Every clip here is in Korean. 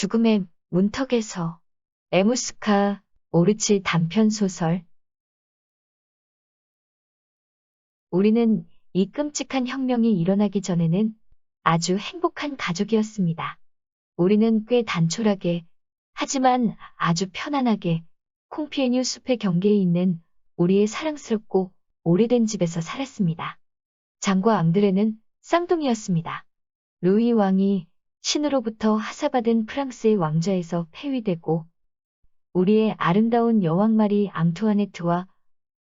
죽음의 문턱에서 에무스카 오르치 단편소설. 우리는 이 끔찍한 혁명이 일어나기 전에는 아주 행복한 가족이었습니다. 우리는 꽤 단촐하게, 하지만 아주 편안하게 콩피에뉴 숲의 경계에 있는 우리의 사랑스럽고 오래된 집에서 살았습니다. 장과 앙드레는 쌍둥이였습니다. 루이 왕이 신으로부터 하사받은 프랑스의 왕좌에서 폐위되고 우리의 아름다운 여왕 마리 앙투아네트와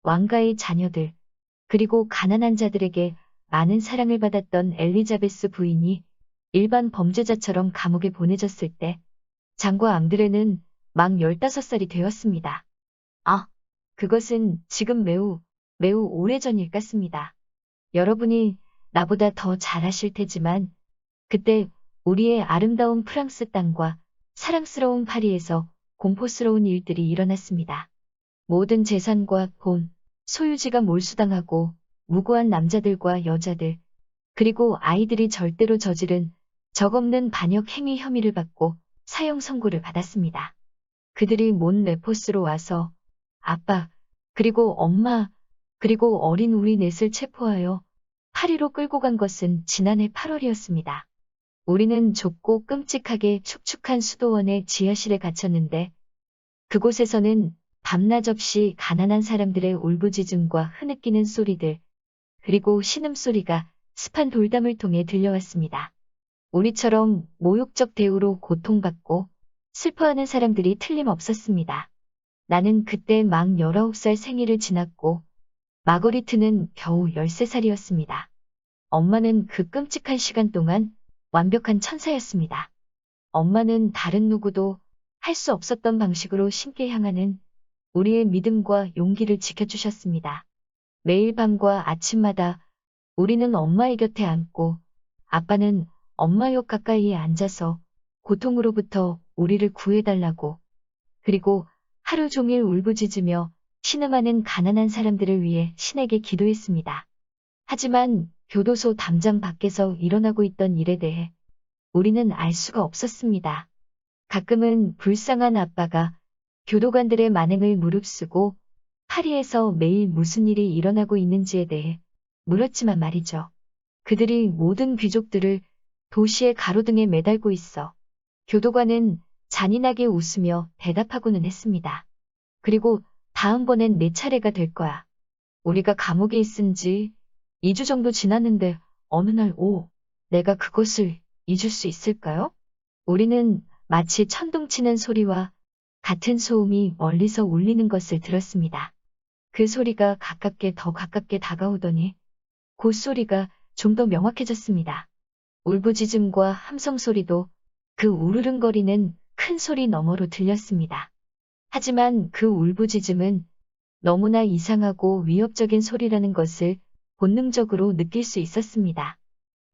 왕가의 자녀들, 그리고 가난한 자들에게 많은 사랑을 받았던 엘리자베스 부인이 일반 범죄자처럼 감옥에 보내졌을 때 장과 앙드레는 막 15살이 되었습니다. 아, 그것은 지금 매우 오래전 일 같습니다. 여러분이 나보다 더 잘 아실 테지만 그때 우리의 아름다운 프랑스 땅과 사랑스러운 파리에서 공포스러운 일들이 일어났습니다. 모든 재산과 돈, 소유지가 몰수당하고 무고한 남자들과 여자들, 그리고 아이들이 절대로 저지른 적없는 반역 행위 혐의를 받고 사형 선고를 받았습니다. 그들이 몬 레포스로 와서 아빠, 그리고 엄마, 그리고 어린 우리 넷을 체포하여 파리로 끌고 간 것은 지난해 8월이었습니다. 우리는 좁고 끔찍하게 축축한 수도원의 지하실에 갇혔는데 그곳에서는 밤낮 없이 가난한 사람들의 울부짖음과 흐느끼는 소리들, 그리고 신음소리가 습한 돌담을 통해 들려왔습니다. 우리처럼 모욕적 대우로 고통받고 슬퍼하는 사람들이 틀림없었습니다. 나는 그때 막 19살 생일을 지났고 마거리트는 겨우 13살이었습니다. 엄마는 그 끔찍한 시간 동안 완벽한 천사였습니다. 엄마는 다른 누구도 할 수 없었던 방식으로 신께 향하는 우리의 믿음과 용기를 지켜주셨습니다. 매일 밤과 아침마다 우리는 엄마의 곁에 앉고 아빠는 엄마 옆 가까이에 앉아서 고통으로부터 우리를 구해달라고, 그리고 하루 종일 울부짖으며 신음하는 가난한 사람들을 위해 신에게 기도했습니다. 하지만 교도소 담장 밖에서 일어나고 있던 일에 대해 우리는 알 수가 없었습니다. 가끔은 불쌍한 아빠가 교도관들의 만행을 무릅쓰고 파리에서 매일 무슨 일이 일어나고 있는지에 대해 물었지만 말이죠. 그들이 모든 귀족들을 도시의 가로등에 매달고 있어 교도관은 잔인하게 웃으며 대답하고는 했습니다. 그리고 다음번엔 내 차례가 될 거야. 우리가 감옥에 있은 지 2주 정도 지났는데 어느 날 내가 그것을 잊을 수 있을까요? 우리는 마치 천둥치는 소리와 같은 소음이 멀리서 울리는 것을 들었습니다. 그 소리가 더 가깝게 다가오더니 그 소리가 좀 더 명확해졌습니다. 울부짖음과 함성 소리도 그 우르릉거리는 큰 소리 너머로 들렸습니다. 하지만 그 울부짖음은 너무나 이상하고 위협적인 소리라는 것을 본능적으로 느낄 수 있었습니다.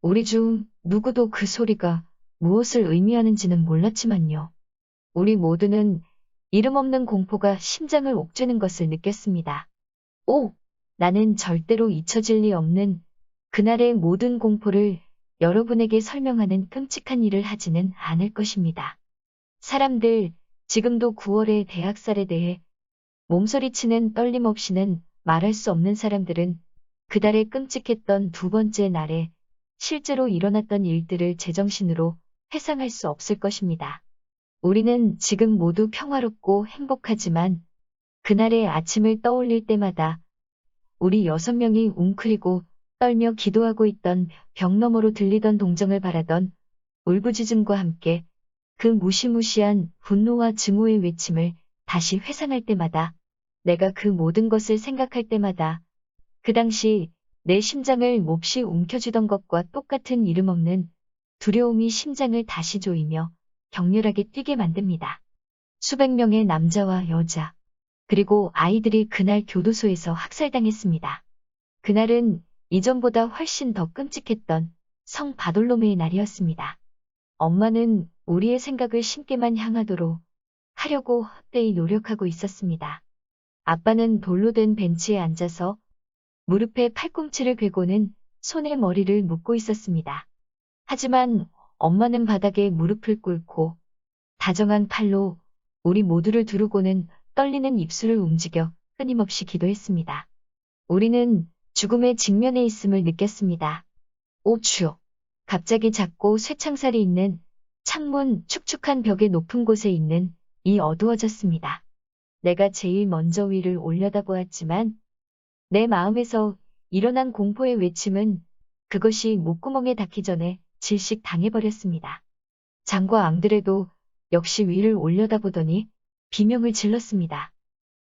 우리 중 누구도 그 소리가 무엇을 의미하는지는 몰랐지만요. 우리 모두는 이름 없는 공포가 심장을 옥죄는 것을 느꼈습니다. 나는 절대로 잊혀질 리 없는 그날의 모든 공포를 여러분에게 설명하는 끔찍한 일을 하지는 않을 것입니다. 사람들, 지금도 9월의 대학살에 대해 몸서리치는 떨림 없이는 말할 수 없는 사람들은 그달의 끔찍했던 두 번째 날에 실제로 일어났던 일들을 제정신으로 회상할 수 없을 것입니다. 우리는 지금 모두 평화롭고 행복하지만 그날의 아침을 떠올릴 때마다 우리 6명이 웅크리고 떨며 기도하고 있던 벽 너머로 들리던 동정을 바라던 울부짖음과 함께 그 무시무시한 분노와 증오의 외침을 다시 회상할 때마다, 내가 그 모든 것을 생각할 때마다 그 당시 내 심장을 몹시 움켜쥐던 것과 똑같은 이름 없는 두려움이 심장을 다시 조이며 격렬하게 뛰게 만듭니다. 수백 명의 남자와 여자, 그리고 아이들이 그날 교도소에서 학살당했습니다. 그날은 이전보다 훨씬 더 끔찍했던 성 바돌로메의 날이었습니다. 엄마는 우리의 생각을 신께만 향하도록 하려고 헛되이 노력하고 있었습니다. 아빠는 돌로 된 벤치에 앉아서 무릎에 팔꿈치를 괴고는 손에 머리를 묶고 있었습니다. 하지만 엄마는 바닥에 무릎을 꿇고 다정한 팔로 우리 모두를 두르고는 떨리는 입술을 움직여 끊임없이 기도했습니다. 우리는 죽음의 직면에 있음을 느꼈습니다. 오 주여! 갑자기 작고 쇠창살이 있는 창문 축축한 벽의 높은 곳에 있는 이 어두워졌습니다. 내가 제일 먼저 위를 올려다보았지만 내 마음에서 일어난 공포의 외침은 그것이 목구멍에 닿기 전에 질식 당해버렸습니다. 장과 앙드레도 역시 위를 올려다보더니 비명을 질렀습니다.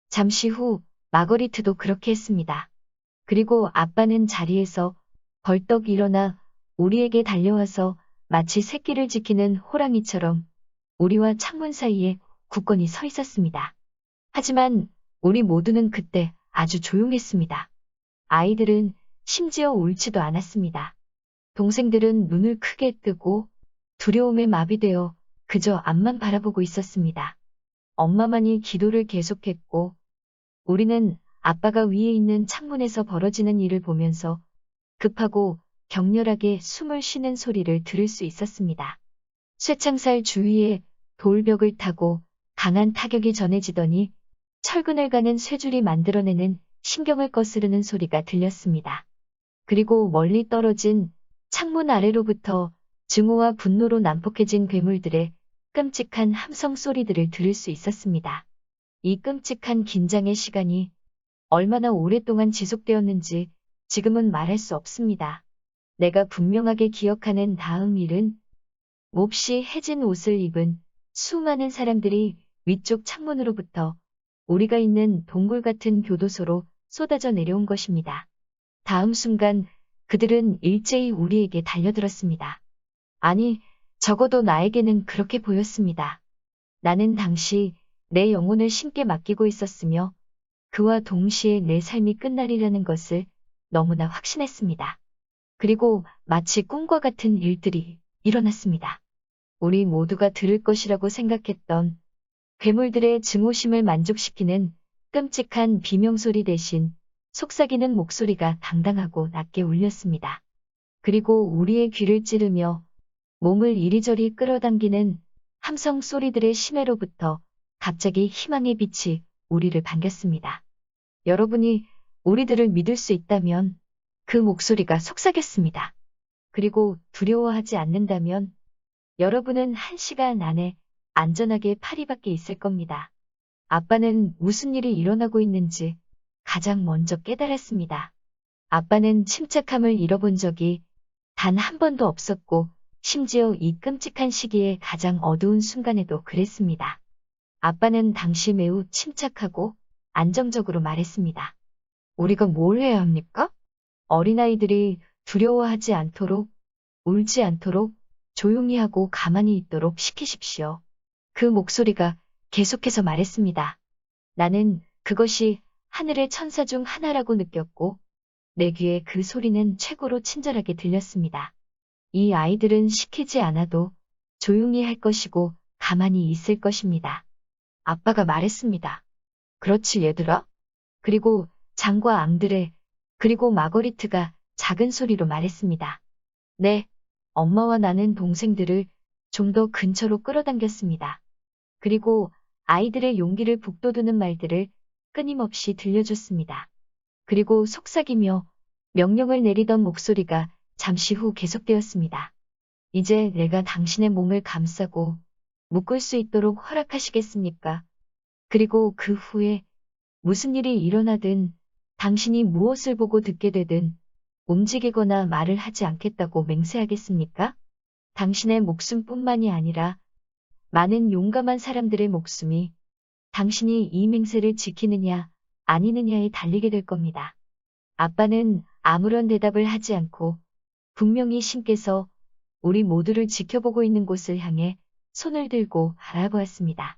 잠시 후 마거리트도 그렇게 했습니다. 그리고 아빠는 자리에서 벌떡 일어나 우리에게 달려와서 마치 새끼를 지키는 호랑이처럼 우리와 창문 사이에 굳건히 서 있었습니다. 하지만 우리 모두는 그때 아주 조용했습니다. 아이들은 심지어 울지도 않았습니다. 동생들은 눈을 크게 뜨고 두려움에 마비되어 그저 앞만 바라보고 있었습니다. 엄마만이 기도를 계속했고 우리는 아빠가 위에 있는 창문에서 벌어지는 일을 보면서 급하고 격렬하게 숨을 쉬는 소리를 들을 수 있었습니다. 쇠창살 주위에 돌벽을 타고 강한 타격이 전해지더니 철근을 가는 쇠줄이 만들어내는 신경을 거스르는 소리가 들렸습니다. 그리고 멀리 떨어진 창문 아래로부터 증오와 분노로 난폭해진 괴물들의 끔찍한 함성 소리들을 들을 수 있었습니다. 이 끔찍한 긴장의 시간이 얼마나 오랫동안 지속되었는지 지금은 말할 수 없습니다. 내가 분명하게 기억하는 다음 일은 몹시 해진 옷을 입은 수많은 사람들이 위쪽 창문으로부터 우리가 있는 동굴 같은 교도소로 쏟아져 내려온 것입니다. 다음 순간 그들은 일제히 우리에게 달려들었습니다. 아니, 적어도 나에게는 그렇게 보였습니다. 나는 당시 내 영혼을 신께 맡기고 있었으며 그와 동시에 내 삶이 끝날이라는 것을 너무나 확신했습니다. 그리고 마치 꿈과 같은 일들이 일어났습니다. 우리 모두가 들을 것이라고 생각했던 괴물들의 증오심을 만족시키는 끔찍한 비명소리 대신 속삭이는 목소리가 당당하고 낮게 울렸습니다. 그리고 우리의 귀를 찌르며 몸을 이리저리 끌어당기는 함성 소리들의 심해로부터 갑자기 희망의 빛이 우리를 반겼습니다. 여러분이 우리들을 믿을 수 있다면 그 목소리가 속삭였습니다. 그리고 두려워하지 않는다면 여러분은 1시간 안에 안전하게 파리 밖에 있을 겁니다. 아빠는 무슨 일이 일어나고 있는지 가장 먼저 깨달았습니다. 아빠는 침착함을 잃어본 적이 단 한 번도 없었고 심지어 이 끔찍한 시기의 가장 어두운 순간에도 그랬습니다. 아빠는 당시 매우 침착하고 안정적으로 말했습니다. 우리가 뭘 해야 합니까? 어린아이들이 두려워하지 않도록, 울지 않도록 조용히 하고 가만히 있도록 시키십시오. 그 목소리가 계속해서 말했습니다. 나는 그것이 하늘의 천사 중 하나라고 느꼈고 내 귀에 그 소리는 최고로 친절하게 들렸습니다. 이 아이들은 시키지 않아도 조용히 할 것이고 가만히 있을 것입니다. 아빠가 말했습니다. 그렇지 얘들아? 그리고 장과 앙드레, 그리고 마거리트가 작은 소리로 말했습니다. 네, 엄마와 나는 동생들을 좀 더 근처로 끌어당겼습니다. 그리고 아이들의 용기를 북돋우는 말들을 끊임없이 들려줬습니다. 그리고 속삭이며 명령을 내리던 목소리가 잠시 후 계속되었습니다. 이제 내가 당신의 몸을 감싸고 묶을 수 있도록 허락하시겠습니까? 그리고 그 후에 무슨 일이 일어나든 당신이 무엇을 보고 듣게 되든 움직이거나 말을 하지 않겠다고 맹세하겠습니까? 당신의 목숨뿐만이 아니라 많은 용감한 사람들의 목숨이 당신이 이 맹세를 지키느냐 아니느냐에 달리게 될 겁니다. 아빠는 아무런 대답을 하지 않고 분명히 신께서 우리 모두를 지켜보고 있는 곳을 향해 손을 들고 바라보았습니다.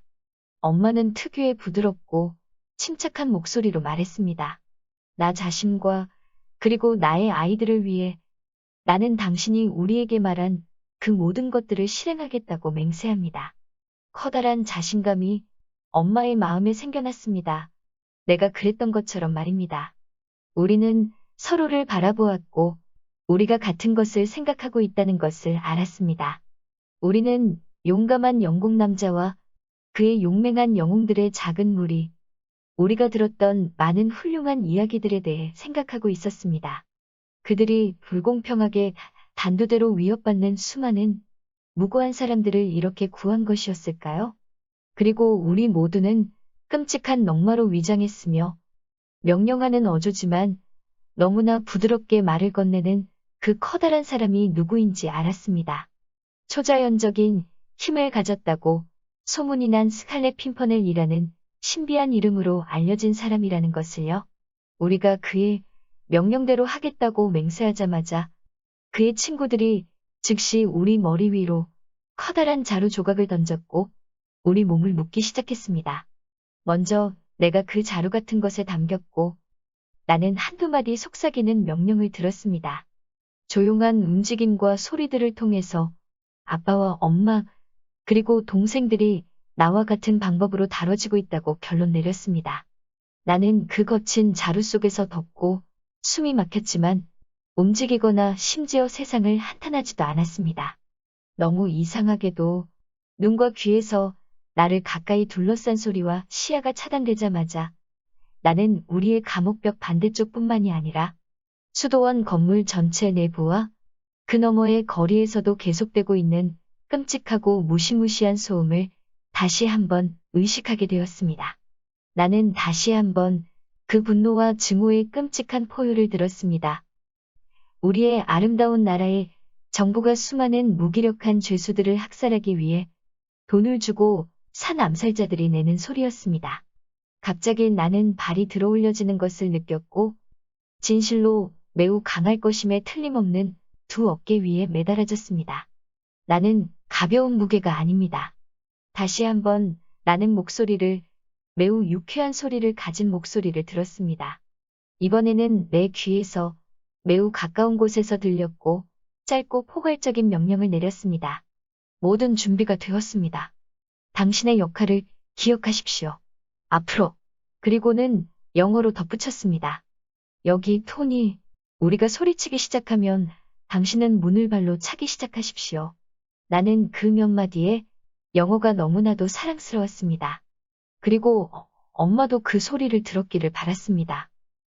엄마는 특유의 부드럽고 침착한 목소리로 말했습니다. 나 자신과 그리고 나의 아이들을 위해 나는 당신이 우리에게 말한 그 모든 것들을 실행하겠다고 맹세합니다. 커다란 자신감이 엄마의 마음에 생겨났습니다. 내가 그랬던 것처럼 말입니다. 우리는 서로를 바라보았고 우리가 같은 것을 생각하고 있다는 것을 알았습니다. 우리는 용감한 영국 남자와 그의 용맹한 영웅들의 작은 무리, 우리가 들었던 많은 훌륭한 이야기들에 대해 생각하고 있었습니다. 그들이 불공평하게 단두대로 위협받는 수많은 무고한 사람들을 이렇게 구한 것이었을까요? 그리고 우리 모두는 끔찍한 넉마로 위장했으며 명령하는 어조지만 너무나 부드럽게 말을 건네는 그 커다란 사람이 누구인지 알았습니다. 초자연적인 힘을 가졌다고 소문이 난 스칼렛 핀퍼넬이라는 신비한 이름으로 알려진 사람이라는 것을요. 우리가 그의 명령대로 하겠다고 맹세하자마자 그의 친구들이 즉시 우리 머리 위로 커다란 자루 조각을 던졌고 우리 몸을 묶기 시작했습니다. 먼저 내가 그 자루 같은 것에 담겼고 나는 한두 마디 속삭이는 명령을 들었습니다. 조용한 움직임과 소리들을 통해서 아빠와 엄마 그리고 동생들이 나와 같은 방법으로 다뤄지고 있다고 결론 내렸습니다. 나는 그 거친 자루 속에서 덥고 숨이 막혔지만 움직이거나 심지어 세상을 한탄하지도 않았습니다. 너무 이상하게도 눈과 귀에서 나를 가까이 둘러싼 소리와 시야가 차단되자마자 나는 우리의 감옥벽 반대쪽뿐만이 아니라 수도원 건물 전체 내부와 그 너머의 거리에서도 계속되고 있는 끔찍하고 무시무시한 소음을 다시 한번 의식하게 되었습니다. 나는 다시 한번 그 분노와 증오의 끔찍한 포효를 들었습니다. 우리의 아름다운 나라의 정부가 수많은 무기력한 죄수들을 학살하기 위해 돈을 주고 산 암살자들이 내는 소리였습니다. 갑자기 나는 발이 들어올려지는 것을 느꼈고 진실로 매우 강할 것임에 틀림없는 두 어깨 위에 매달아졌습니다. 나는 가벼운 무게가 아닙니다. 다시 한번 나는 목소리를 매우 유쾌한 소리를 가진 목소리를 들었습니다. 이번에는 내 귀에서 매우 가까운 곳에서 들렸고 짧고 포괄적인 명령을 내렸습니다. 모든 준비가 되었습니다. 당신의 역할을 기억하십시오. 앞으로. 그리고는 영어로 덧붙였습니다. 여기 토니, 우리가 소리치기 시작하면 당신은 문을 발로 차기 시작하십시오. 나는 그 몇 마디에 영어가 너무나도 사랑스러웠습니다. 그리고 엄마도 그 소리를 들었기를 바랐습니다.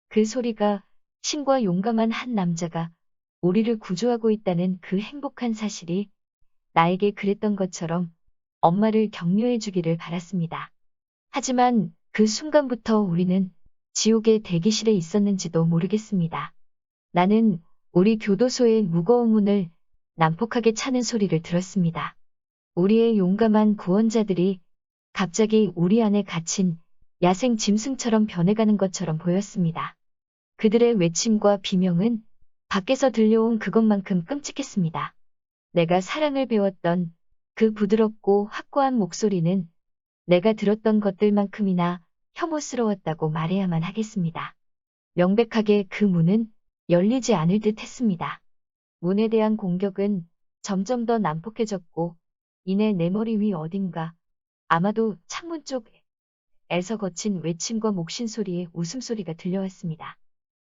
그 소리가 신과 용감한 한 남자가 우리를 구조하고 있다는 그 행복한 사실이 나에게 그랬던 것처럼 엄마를 격려해 주기를 바랐습니다. 하지만 그 순간부터 우리는 지옥의 대기실에 있었는지도 모르겠습니다. 나는 우리 교도소의 무거운 문을 난폭하게 차는 소리를 들었습니다. 우리의 용감한 구원자들이 갑자기 우리 안에 갇힌 야생 짐승처럼 변해가는 것처럼 보였습니다. 그들의 외침과 비명은 밖에서 들려온 그것만큼 끔찍했습니다. 내가 사랑을 배웠던 그 부드럽고 확고한 목소리는 내가 들었던 것들만큼이나 혐오스러웠다고 말해야만 하겠습니다. 명백하게 그 문은 열리지 않을 듯 했습니다. 문에 대한 공격은 점점 더 난폭해졌고 이내 내 머리 위 어딘가 아마도 창문 쪽에서 거친 외침과 목신소리의 웃음소리가 들려왔습니다.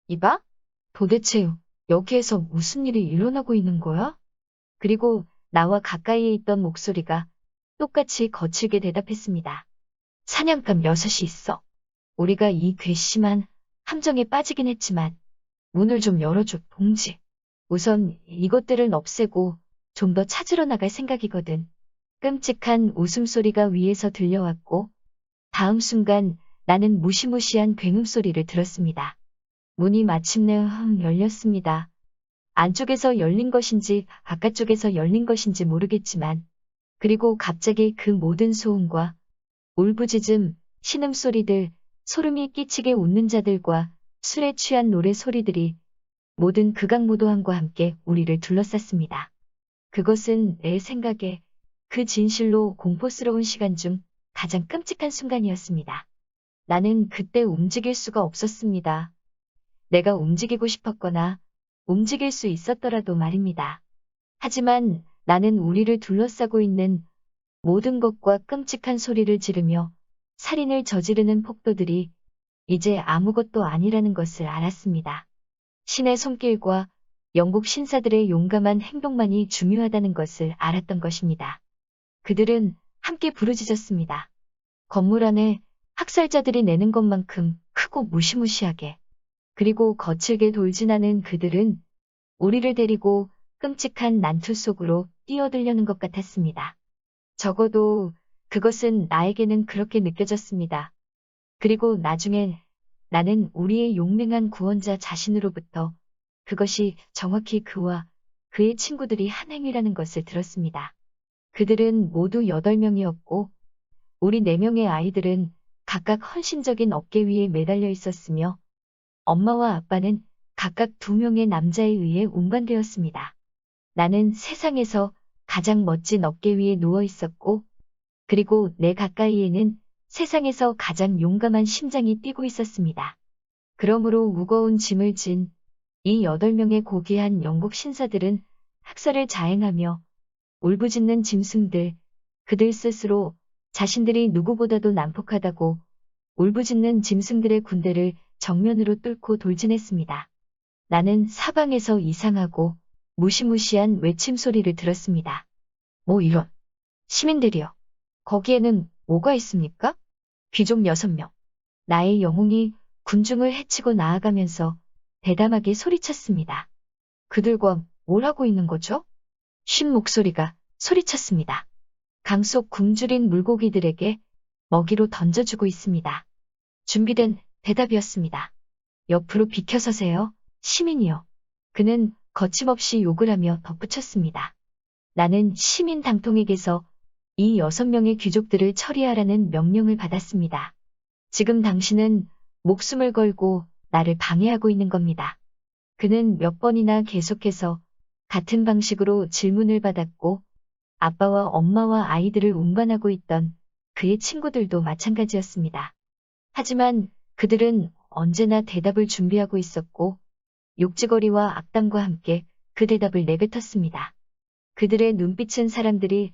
이봐? 도대체 여기에서 무슨 일이 일어나고 있는 거야? 그리고 나와 가까이에 있던 목소리가 똑같이 거칠게 대답했습니다. 사냥감 6이 있어. 우리가 이 괘씸한 함정에 빠지긴 했지만 문을 좀 열어줘, 동지. 우선 이것들을 없애고 좀 더 찾으러 나갈 생각이거든. 끔찍한 웃음소리가 위에서 들려왔고 다음 순간 나는 무시무시한 굉음소리를 들었습니다. 문이 마침내 열렸습니다. 안쪽에서 열린 것인지 바깥쪽에서 열린 것인지 모르겠지만 그리고 갑자기 그 모든 소음과 울부짖음, 신음소리들, 소름이 끼치게 웃는 자들과 술에 취한 노래소리들이 모든 극악무도함과 함께 우리를 둘러쌌습니다. 그것은 내 생각에 그 진실로 공포스러운 시간 중 가장 끔찍한 순간이었습니다. 나는 그때 움직일 수가 없었습니다. 내가 움직이고 싶었거나 움직일 수 있었더라도 말입니다. 하지만 나는 우리를 둘러싸고 있는 모든 것과 끔찍한 소리를 지르며 살인을 저지르는 폭도들이 이제 아무것도 아니라는 것을 알았습니다. 신의 손길과 영국 신사들의 용감한 행동만이 중요하다는 것을 알았던 것입니다. 그들은 함께 부르짖었습니다. 건물 안에 학살자들이 내는 것만큼 크고 무시무시하게. 그리고 거칠게 돌진하는 그들은 우리를 데리고 끔찍한 난투 속으로 뛰어들려는 것 같았습니다. 적어도 그것은 나에게는 그렇게 느껴졌습니다. 그리고 나중에 나는 우리의 용맹한 구원자 자신으로부터 그것이 정확히 그와 그의 친구들이 한 행위라는 것을 들었습니다. 그들은 모두 8명이었고 우리 4명의 아이들은 각각 헌신적인 어깨 위에 매달려 있었으며 엄마와 아빠는 각각 2명의 남자에 의해 운반되었습니다. 나는 세상에서 가장 멋진 어깨 위에 누워 있었고 그리고 내 가까이에는 세상에서 가장 용감한 심장이 뛰고 있었습니다. 그러므로 무거운 짐을 진 이 8명의 고귀한 영국 신사들은 학살을 자행하며 울부짖는 짐승들, 그들 스스로 자신들이 누구보다도 난폭하다고 울부짖는 짐승들의 군대를 정면으로 뚫고 돌진했습니다. 나는 사방에서 이상하고 무시무시한 외침 소리를 들었습니다. 뭐 이런, 시민들이여. 거기에는 뭐가 있습니까? 귀족 6명. 나의 영웅이 군중을 헤치고 나아가면서 대담하게 소리쳤습니다. 그들과 뭘 하고 있는 거죠? 쉰 목소리가 소리쳤습니다. 강 속 굶주린 물고기들에게 먹이로 던져주고 있습니다. 준비된 대답이었습니다. 옆으로 비켜서세요, 시민이요. 그는 거침없이 욕을 하며 덧붙였습니다. 나는 시민 당통에게서 이 6명의 귀족들을 처리하라는 명령을 받았습니다. 지금 당신은 목숨을 걸고 나를 방해하고 있는 겁니다. 그는 몇 번이나 계속해서 같은 방식으로 질문을 받았고 아빠와 엄마와 아이들을 운반하고 있던 그의 친구들도 마찬가지였습니다. 하지만 그들은 언제나 대답을 준비하고 있었고 욕지거리와 악담과 함께 그 대답을 내뱉었습니다. 그들의 눈빛은 사람들이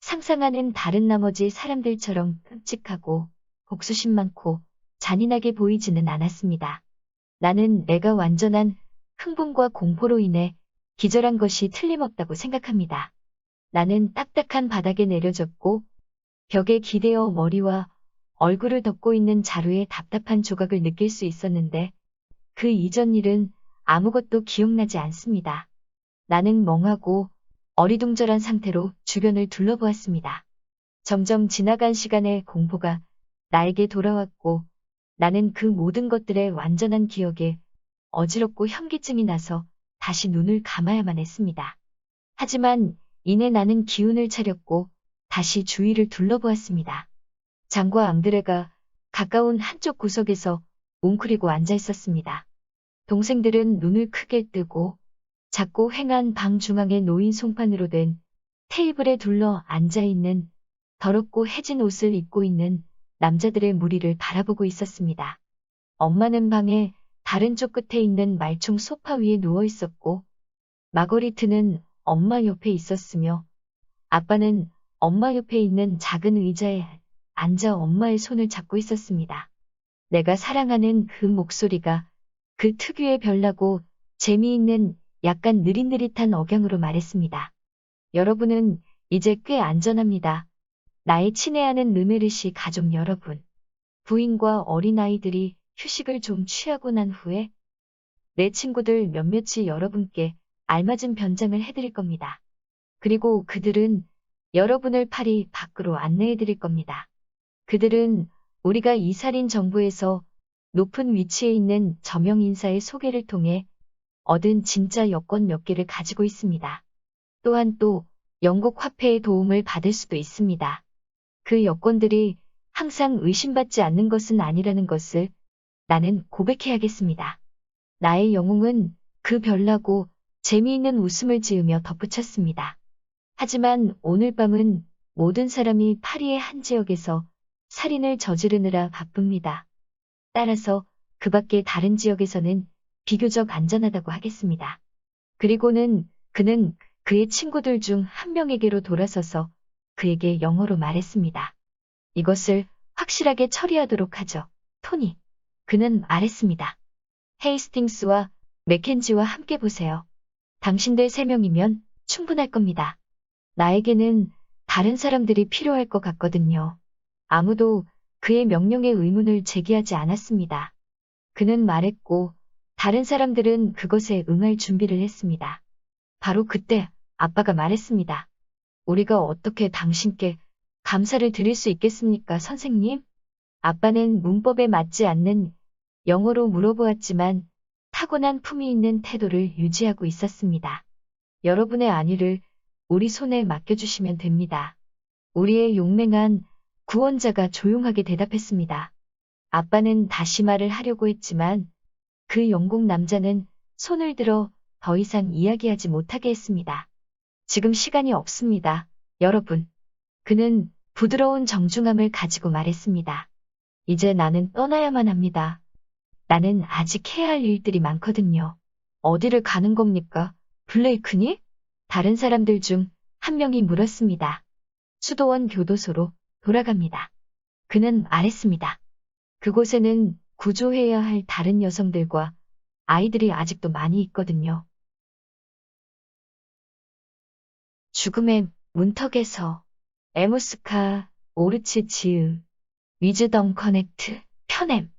상상하는 다른 나머지 사람들처럼 끔찍하고 복수심 많고 잔인하게 보이지는 않았습니다. 나는 내가 완전한 흥분과 공포로 인해 기절한 것이 틀림없다고 생각합니다. 나는 딱딱한 바닥에 내려졌고 벽에 기대어 머리와 얼굴을 덮고 있는 자루의 답답한 조각을 느낄 수 있었는데 그 이전 일은 아무것도 기억나지 않습니다. 나는 멍하고 어리둥절한 상태로 주변을 둘러보았습니다. 점점 지나간 시간의 공포가 나에게 돌아왔고 나는 그 모든 것들의 완전한 기억에 어지럽고 현기증이 나서 다시 눈을 감아야만 했습니다. 하지만 이내 나는 기운을 차렸고 다시 주위를 둘러보았습니다. 장과 앙드레가 가까운 한쪽 구석에서 웅크리고 앉아 있었습니다. 동생들은 눈을 크게 뜨고 작고 휑한 방 중앙에 놓인 송판으로 된 테이블에 둘러 앉아있는 더럽고 해진 옷을 입고 있는 남자들의 무리를 바라보고 있었습니다. 엄마는 방의 다른 쪽 끝에 있는 말총 소파 위에 누워 있었고 마거리트는 엄마 옆에 있었으며 아빠는 엄마 옆에 있는 작은 의자에 앉아 엄마의 손을 잡고 있었습니다. 내가 사랑하는 그 목소리가 그 특유의 별나고 재미있는 약간 느릿느릿한 억양으로 말했습니다. 여러분은 이제 꽤 안전합니다. 나의 친애하는 르메르시 가족 여러분. 부인과 어린아이들이 휴식을 좀 취하고 난 후에 내 친구들 몇몇이 여러분께 알맞은 변장을 해드릴 겁니다. 그리고 그들은 여러분을 파리 밖으로 안내해드릴 겁니다. 그들은 우리가 이살인 정부에서 높은 위치에 있는 저명 인사의 소개를 통해 얻은 진짜 여권 몇 개를 가지고 있습니다. 또한 또 영국 화폐의 도움을 받을 수도 있습니다. 그 여권들이 항상 의심받지 않는 것은 아니라는 것을 나는 고백해야겠습니다. 나의 영웅은 그 별나고 재미있는 웃음을 지으며 덧붙였습니다. 하지만 오늘 밤은 모든 사람이 파리의 한 지역에서 살인을 저지르느라 바쁩니다. 따라서 그 밖의 다른 지역에서는 비교적 안전하다고 하겠습니다. 그리고는 그는 그의 친구들 중 한 명에게로 돌아서서 그에게 영어로 말했습니다. 이것을 확실하게 처리하도록 하죠, 토니. 그는 말했습니다. 헤이스팅스와 맥켄지와 함께 보세요. 당신들 3명이면 충분할 겁니다. 나에게는 다른 사람들이 필요할 것 같거든요. 아무도 그의 명령에 의문을 제기하지 않았습니다. 그는 말했고 다른 사람들은 그것에 응할 준비를 했습니다. 바로 그때 아빠가 말했습니다. 우리가 어떻게 당신께 감사를 드릴 수 있겠습니까, 선생님? 아빠는 문법에 맞지 않는 영어로 물어보았지만 타고난 품이 있는 태도를 유지하고 있었습니다. 여러분의 안위를 우리 손에 맡겨주시면 됩니다. 우리의 용맹한 구원자가 조용하게 대답했습니다. 아빠는 다시 말을 하려고 했지만 그 영국 남자는 손을 들어 더 이상 이야기하지 못하게 했습니다. 지금 시간이 없습니다, 여러분. 그는 부드러운 정중함을 가지고 말했습니다. 이제 나는 떠나야만 합니다. 나는 아직 해야 할 일들이 많거든요. 어디를 가는 겁니까, 블레이크니? 다른 사람들 중 한 명이 물었습니다. 수도원 교도소로 돌아갑니다. 그는 말했습니다. 그곳에는 구조해야 할 다른 여성들과 아이들이 아직도 많이 있거든요. 죽음의 문턱에서 에모스카 오르츠 지음 위즈덤 커넥트 편엠